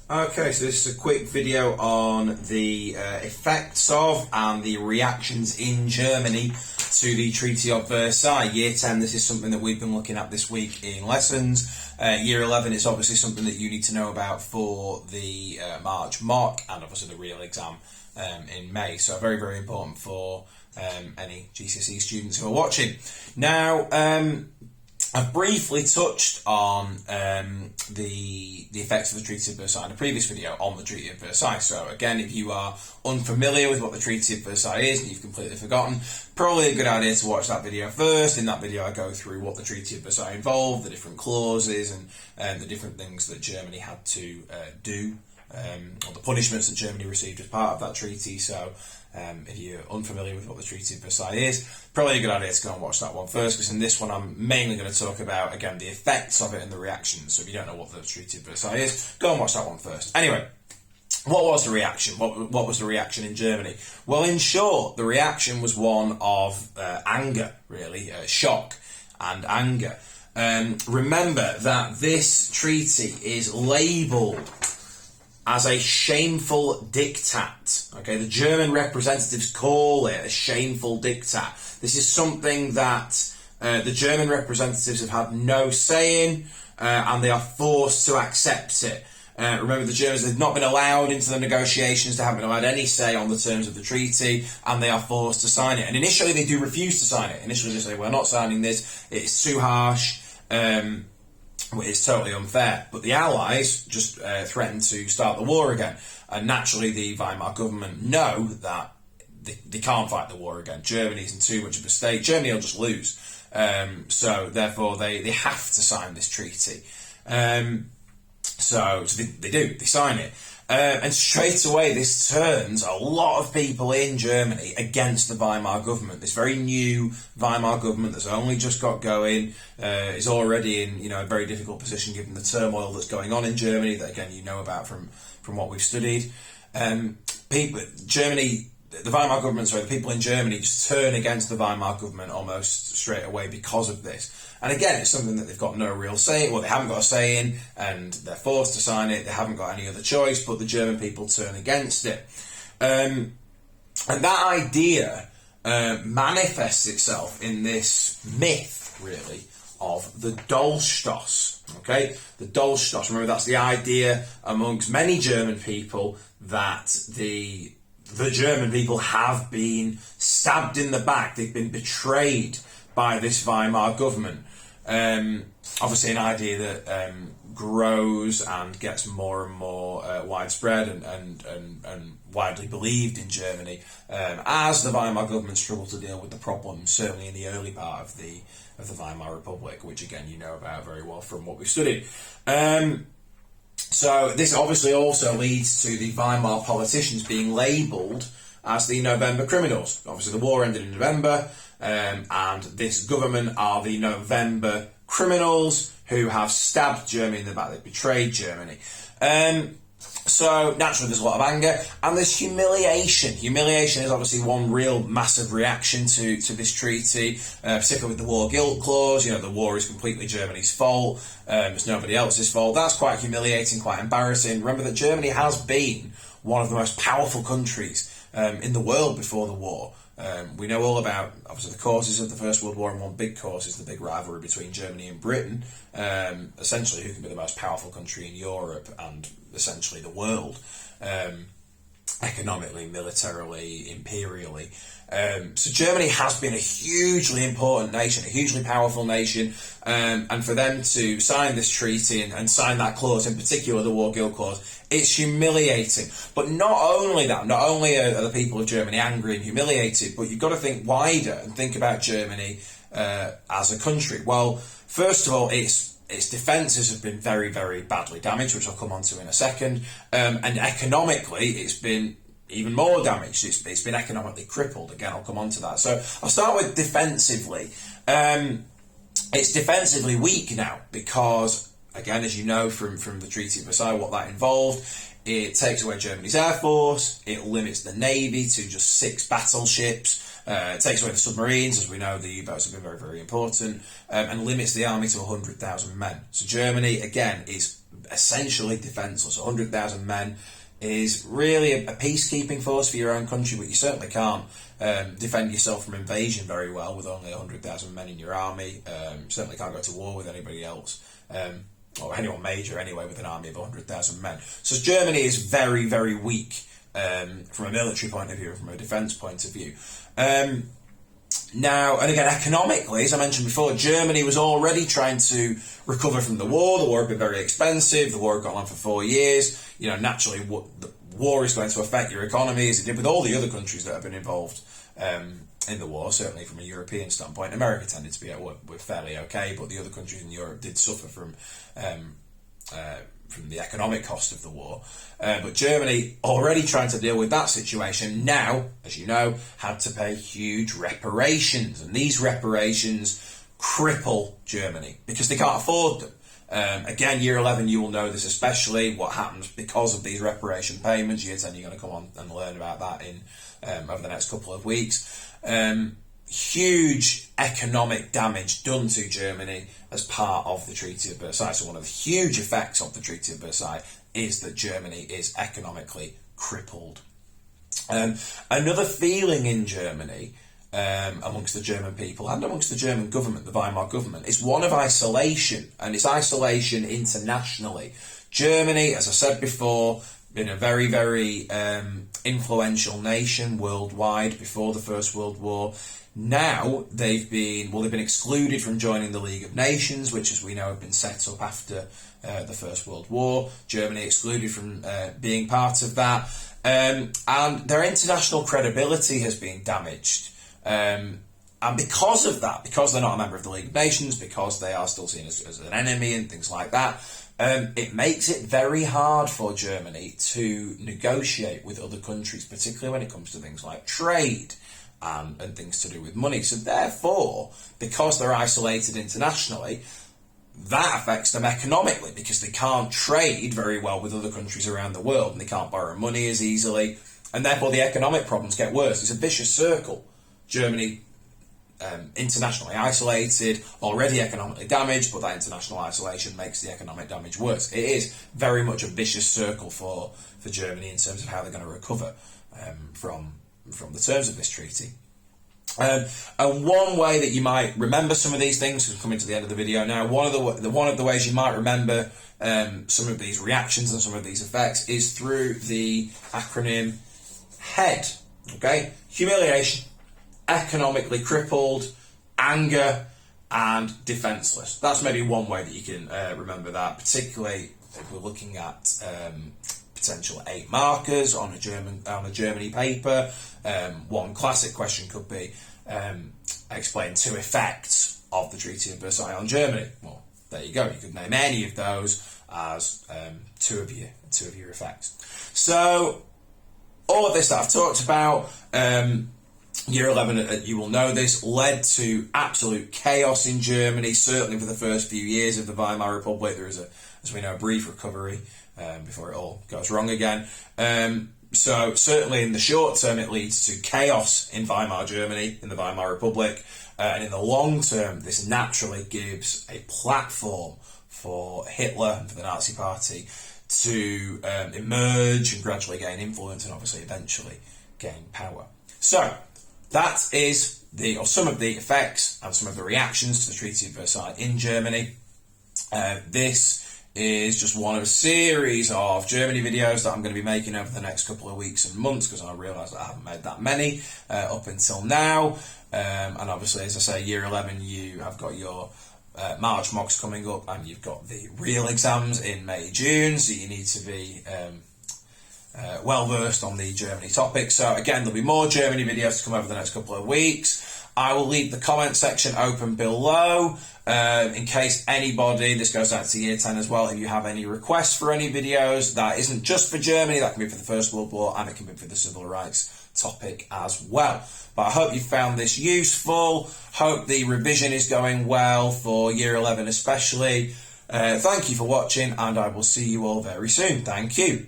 Okay, so this is a quick video on the effects of and the reactions in Germany to the Treaty of Versailles. Year 10, this is something that we've been looking at this week in lessons. Year 11 is obviously something that you need to know about for the March mock and obviously the real exam in May. So very, very important for any GCSE students who are watching. Now, I've briefly touched on the effects of the Treaty of Versailles in a previous video on the Treaty of Versailles. So again, if you are unfamiliar with what the Treaty of Versailles is and you've completely forgotten, probably a good idea to watch that video first. In that video I go through what the Treaty of Versailles involved, the different clauses and the different things that Germany had to do, or the punishments that Germany received as part of that treaty. So if you're unfamiliar with what the Treaty of Versailles is, probably a good idea to go and watch that one first, because in this one I'm mainly going to talk about, again, the effects of it and the reactions. So if you don't know what the Treaty of Versailles is, go and watch that one first. Anyway, what was the reaction? What was the reaction in Germany? Well, in short, the reaction was one of anger, really, shock and anger. Remember that this treaty is labelled as a shameful diktat. Okay, the German representatives call it a shameful diktat. This is something that the German representatives have had no say in, and they are forced to accept it. Remember, the Germans have not been allowed into the negotiations, they haven't been allowed any say on the terms of the treaty, and they are forced to sign it. And initially they do refuse to sign it. Initially they say, we're not signing this, it's too harsh, it's totally unfair. But the Allies just threatened to start the war again. And naturally the Weimar government know that they can't fight the war again. Germany isn't too much of a state. Germany will just lose. So therefore they have to sign this treaty. So they do, they sign it. And straight away this turns a lot of people in Germany against the Weimar government. This very new Weimar government that's only just got going is already in a very difficult position given the turmoil that's going on in Germany that again you know about from what we've studied. The Weimar government, the people in Germany just turn against the Weimar government almost straight away because of this. And again, it's something that they've got no real say in, well, they haven't got a say in, and they're forced to sign it, they haven't got any other choice, but the German people turn against it. And that idea manifests itself in this myth, really, of the Dolchstoss. Okay, the Dolchstoss, remember that's the idea amongst many German people that the German people have been stabbed in the back, they've been betrayed by this Weimar government. Obviously an idea that grows and gets more and more widespread and widely believed in Germany as the Weimar government struggled to deal with the problems, certainly in the early part of the Weimar Republic, which again you know about very well from what we've studied. So this obviously also leads to the Weimar politicians being labelled as the November criminals. Obviously the war ended in November, and this government are the November criminals who have stabbed Germany in the back, they've betrayed Germany. So naturally there's a lot of anger, and there's humiliation. Humiliation is obviously one real massive reaction to this treaty, particularly with the war guilt clause. The war is completely Germany's fault, it's nobody else's fault. That's quite humiliating, quite embarrassing. Remember that Germany has been one of the most powerful countries in the world before the war. We know all about, obviously, the causes of the First World War, and one big cause is the big rivalry between Germany and Britain, essentially who can be the most powerful country in Europe and essentially the world, economically, militarily, imperially. So Germany has been a hugely important nation, a hugely powerful nation, and for them to sign this treaty and sign that clause, in particular the war guilt clause, it's humiliating. But not only that, not only are the people of Germany angry and humiliated, but you've got to think wider and think about Germany as a country. Well, first of all, its defences have been very, very badly damaged, which I'll come on to in a second, and economically it's been even more damaged. It's been economically crippled. Again, I'll come on to that. So I'll start with defensively. It's defensively weak now because, again, as you know from the Treaty of Versailles, what that involved, it takes away Germany's air force, it limits the navy to just 6 battleships, it takes away the submarines, as we know the U-boats have been very, very important, and limits the army to 100,000 men. So Germany, again, is essentially defenceless. 100,000 men is really a peacekeeping force for your own country, but you certainly can't defend yourself from invasion very well with only 100,000 men in your army. Certainly can't go to war with anybody else, or anyone major anyway, with an army of 100,000 men. So Germany is very, very weak from a military point of view, from a defence point of view. Now, and again, economically, as I mentioned before, Germany was already trying to recover from the war. The war had been very expensive. The war had gone on for 4 years. You know, naturally, the war is going to affect your economy, as it did with all the other countries that have been involved in the war, certainly from a European standpoint. America tended to be were fairly okay, but the other countries in Europe did suffer from the economic cost of the war. But Germany, already trying to deal with that situation, now, as you know, had to pay huge reparations. And these reparations cripple Germany because they can't afford them. Again, year 11, you will know this especially, what happens because of these reparation payments. Year 10, you're going to come on and learn about that in over the next couple of weeks. Huge economic damage done to Germany as part of the Treaty of Versailles. So one of the huge effects of the Treaty of Versailles is that Germany is economically crippled. Another feeling in Germany, amongst the German people and amongst the German government, the Weimar government, is one of isolation, and it's isolation internationally. Germany, as I said before, been a very, very influential nation worldwide before the First World War. Now they've been excluded from joining the League of Nations, which, as we know, had been set up after the First World War. Germany excluded from being part of that, and their international credibility has been damaged. And because of that, because they're not a member of the League of Nations, because they are still seen as an enemy and things like that, it makes it very hard for Germany to negotiate with other countries, particularly when it comes to things like trade and things to do with money. So therefore, because they're isolated internationally, that affects them economically because they can't trade very well with other countries around the world and they can't borrow money as easily, and therefore the economic problems get worse. It's a vicious circle. Germany, internationally isolated, already economically damaged, but that international isolation makes the economic damage worse. It is very much a vicious circle for Germany in terms of how they're going to recover from the terms of this treaty. And one way that you might remember some of these things, because we're coming to the end of the video now, one of the ways you might remember some of these reactions and some of these effects is through the acronym HEAD. Okay, humiliation, economically crippled, anger, and defenceless. That's maybe one way that you can remember that, particularly if we're looking at potential 8 markers on a Germany paper. One classic question could be explain 2 effects of the Treaty of Versailles on Germany. Well, there you go. You could name any of those as 2 of your effects. So all of this that I've talked about, year 11, you will know this, led to absolute chaos in Germany, certainly for the first few years of the Weimar Republic. There is, as we know, a brief recovery before it all goes wrong again. So certainly in the short term, it leads to chaos in Weimar Germany, in the Weimar Republic. And in the long term, this naturally gives a platform for Hitler and for the Nazi Party to emerge and gradually gain influence and obviously eventually gain power. So that is some of the effects and some of the reactions to the Treaty of Versailles in Germany. This is just one of a series of Germany videos that I'm going to be making over the next couple of weeks and months, because I realise that I haven't made that many up until now. And obviously, as I say, year 11, you have got your March mocks coming up, and you've got the real exams in May, June, so you need to be well versed on the Germany topic. So again, there'll be more Germany videos to come over the next couple of weeks. I will leave the comment section open below in case anybody, this goes out to year 10 as well, if you have any requests for any videos. That isn't just for Germany, that can be for the First World War, and it can be for the civil rights topic as well. But I hope you found this useful. Hope the revision is going well for year 11 especially. Thank you for watching, and I will see you all very soon. Thank you.